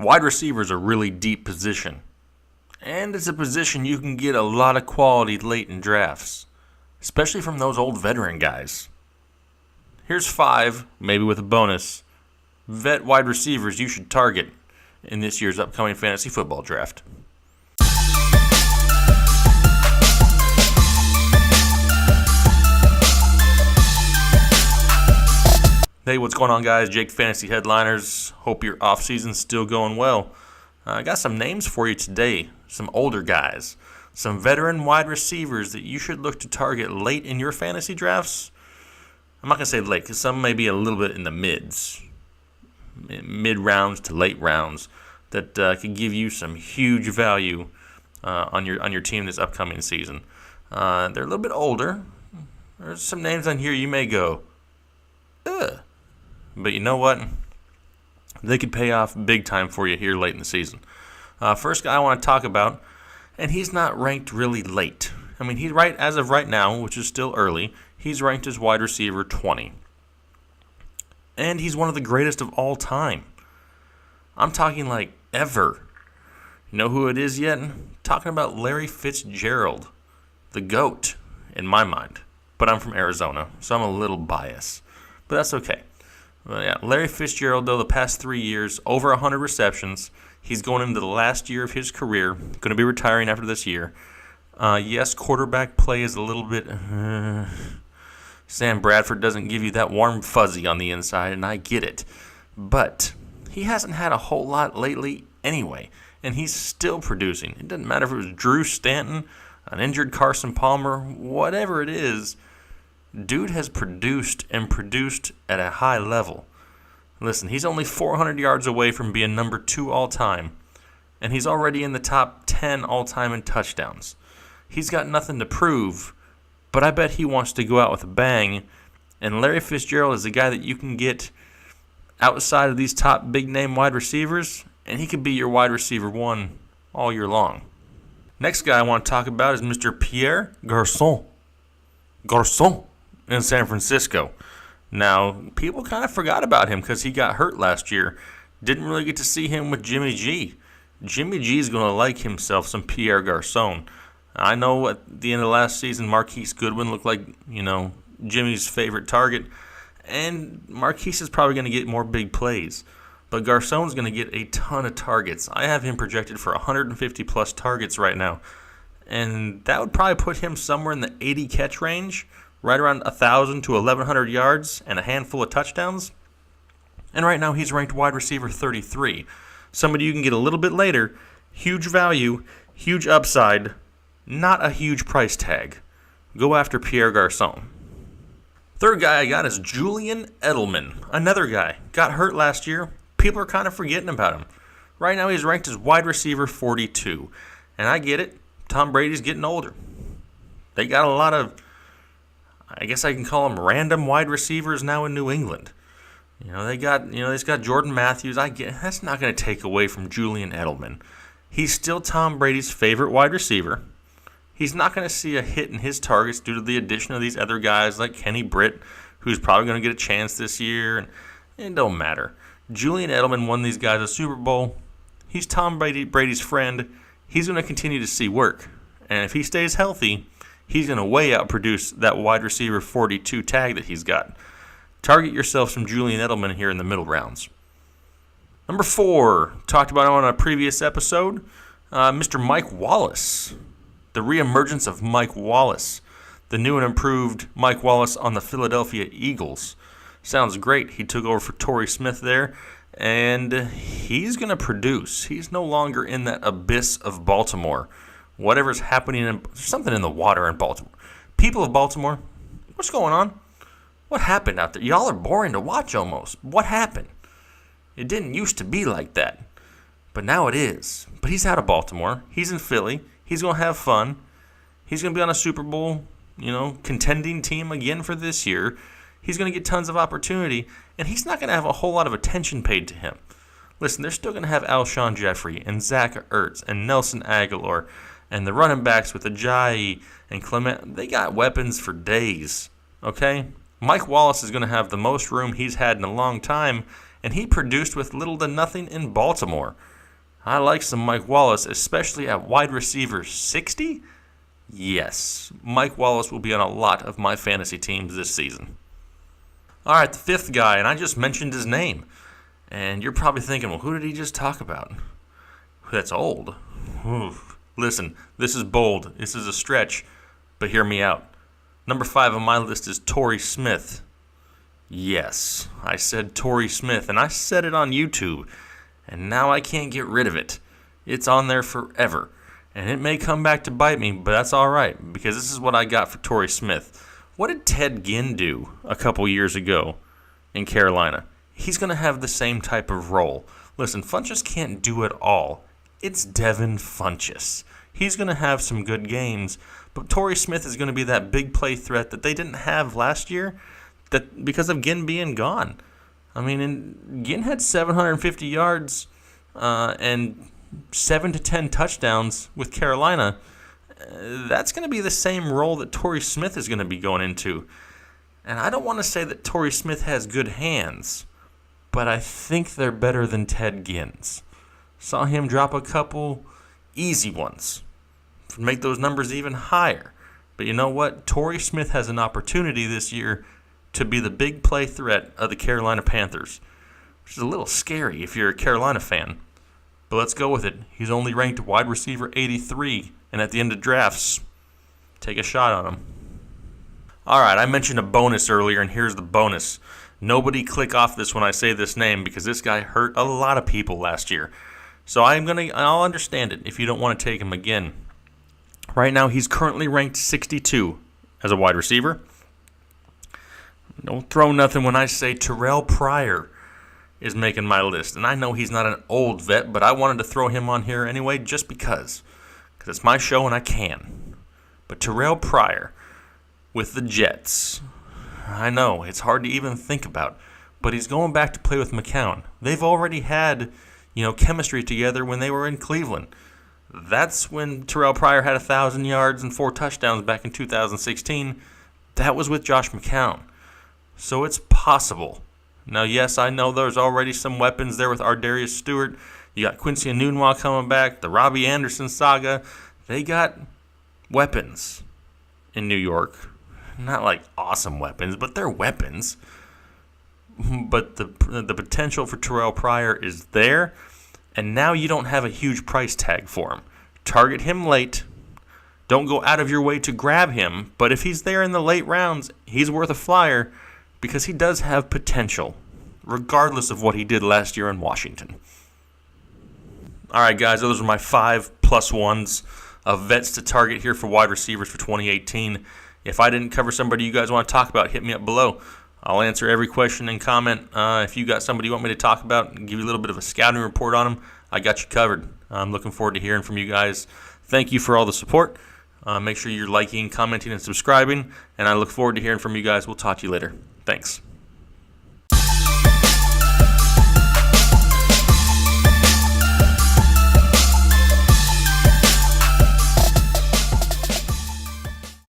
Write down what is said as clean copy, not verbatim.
Wide receiver is a really deep position, and it's a position you can get a lot of quality late in drafts, especially from those old veteran guys. Here's 5, maybe with a bonus, vet wide receivers you should target in this year's upcoming fantasy football draft. Hey, what's going on, guys? Jake, Fantasy Headliners. Hope your off-season's still going well. I got some names for you today. Some older guys. Some veteran wide receivers that you should look to target late in your fantasy drafts. I'm not going to say late, because some may be a little bit in the mids. Mid-rounds to late rounds that can give you some huge value on your team this upcoming season. They're a little bit older. There's some names on here you may go, ugh. But you know what? They could pay off big time for you here late in the season. First guy I want to talk about, and he's not ranked really late. I mean, he's right as of right now, which is still early. He's ranked as wide receiver 20. And he's one of the greatest of all time. I'm talking like ever. You know who it is yet? I'm talking about Larry Fitzgerald, the GOAT in my mind. But I'm from Arizona, so I'm a little biased. But that's okay. Well, yeah, Larry Fitzgerald, though, the past 3 years, over 100 receptions. He's going into the last year of his career. Going to be retiring after this year. Yes, quarterback play is a little bit... Sam Bradford doesn't give you that warm fuzzy on the inside, and I get it. But he hasn't had a whole lot lately anyway, and he's still producing. It doesn't matter if it was Drew Stanton, an injured Carson Palmer, whatever it is. Dude has produced and produced at a high level. Listen, he's only 400 yards away from being number 2 all-time, and he's already in the top 10 all-time in touchdowns. He's got nothing to prove, but I bet he wants to go out with a bang, and Larry Fitzgerald is the guy that you can get outside of these top big-name wide receivers, and he could be your wide receiver 1 all year long. Next guy I want to talk about is Mr. Pierre Garçon in San Francisco. Now, people kind of forgot about him because he got hurt last year. Didn't really get to see him with Jimmy G. Jimmy G is going to like himself some Pierre Garçon. I know at the end of last season, Marquise Goodwin looked like, Jimmy's favorite target. And Marquise is probably going to get more big plays. But Garçon's going to get a ton of targets. I have him projected for 150-plus targets right now. And that would probably put him somewhere in the 80-catch range, right around 1,000 to 1,100 yards and a handful of touchdowns. And right now he's ranked wide receiver 33. Somebody you can get a little bit later. Huge value, huge upside, not a huge price tag. Go after Pierre Garçon. Third guy I got is Julian Edelman. Another guy. Got hurt last year. People are kind of forgetting about him. Right now he's ranked as wide receiver 42. And I get it. Tom Brady's getting older. They got a lot of, I guess I can call them random wide receivers now in New England. They've got Jordan Matthews. I get that's not going to take away from Julian Edelman. He's still Tom Brady's favorite wide receiver. He's not going to see a hit in his targets due to the addition of these other guys like Kenny Britt, who's probably going to get a chance this year. And it don't matter. Julian Edelman won these guys a Super Bowl. He's Tom Brady's friend. He's going to continue to see work. And if he stays healthy, he's going to way outproduce that wide receiver 42 tag that he's got. Target yourself some Julian Edelman here in the middle rounds. Number 4, talked about on a previous episode, Mr. Mike Wallace. The reemergence of Mike Wallace. The new and improved Mike Wallace on the Philadelphia Eagles. Sounds great. He took over for Torrey Smith there, and he's going to produce. He's no longer in that abyss of Baltimore. Whatever's happening, there's something in the water in Baltimore. People of Baltimore, what's going on? What happened out there? Y'all are boring to watch almost. What happened? It didn't used to be like that, but now it is. But he's out of Baltimore. He's in Philly. He's going to have fun. He's going to be on a Super Bowl, contending team again for this year. He's going to get tons of opportunity, and he's not going to have a whole lot of attention paid to him. Listen, they're still going to have Alshon Jeffrey and Zach Ertz and Nelson Aguilar and the running backs with Ajayi and Clement. They got weapons for days, okay? Mike Wallace is going to have the most room he's had in a long time, and he produced with little to nothing in Baltimore. I like some Mike Wallace, especially at wide receiver 60. Yes, Mike Wallace will be on a lot of my fantasy teams this season. All right, the fifth guy, and I just mentioned his name. And you're probably thinking, well, who did he just talk about? That's old. Oof. Listen, this is bold. This is a stretch, but hear me out. Number 5 on my list is Torrey Smith. Yes, I said Torrey Smith, and I said it on YouTube, and now I can't get rid of it. It's on there forever, and it may come back to bite me, but that's all right, because this is what I got for Torrey Smith. What did Ted Ginn do a couple years ago in Carolina? He's going to have the same type of role. Listen, Funchess can't do it all. It's Devin Funchess. He's going to have some good games, but Torrey Smith is going to be that big play threat that they didn't have last year because of Ginn being gone. I mean, Ginn had 750 yards and 7 to 10 touchdowns with Carolina. That's going to be the same role that Torrey Smith is going to be going into. And I don't want to say that Torrey Smith has good hands, but I think they're better than Ted Ginn's. Saw him drop a couple easy ones to make those numbers even higher. But you know what? Torrey Smith has an opportunity this year to be the big play threat of the Carolina Panthers, which is a little scary if you're a Carolina fan. But let's go with it. He's only ranked wide receiver 83, and at the end of drafts, take a shot on him. All right, I mentioned a bonus earlier, and here's the bonus. Nobody click off this when I say this name because this guy hurt a lot of people last year. So I'll understand it if you don't want to take him again. Right now, he's currently ranked 62 as a wide receiver. Don't throw nothing when I say Terrell Pryor is making my list. And I know he's not an old vet, but I wanted to throw him on here anyway just because it's my show and I can. But Terrell Pryor with the Jets. I know, it's hard to even think about, but he's going back to play with McCown. They've already had, chemistry together when they were in Cleveland. That's when Terrell Pryor had 1,000 yards and 4 touchdowns back in 2016. That was with Josh McCown. So it's possible. Now, yes, I know there's already some weapons there with Ardarius Stewart. You got Quincy Enunwa coming back, the Robbie Anderson saga. They got weapons in New York. Not like awesome weapons, but they're weapons. But the potential for Terrell Pryor is there, and now you don't have a huge price tag for him. Target him late. Don't go out of your way to grab him, but if he's there in the late rounds, he's worth a flyer because he does have potential, regardless of what he did last year in Washington. All right, guys, those are my 5+1s of vets to target here for wide receivers for 2018. If I didn't cover somebody you guys want to talk about, hit me up below. I'll answer every question and comment. If you got somebody you want me to talk about and give you a little bit of a scouting report on them, I got you covered. I'm looking forward to hearing from you guys. Thank you for all the support. Make sure you're liking, commenting, and subscribing, and I look forward to hearing from you guys. We'll talk to you later. Thanks.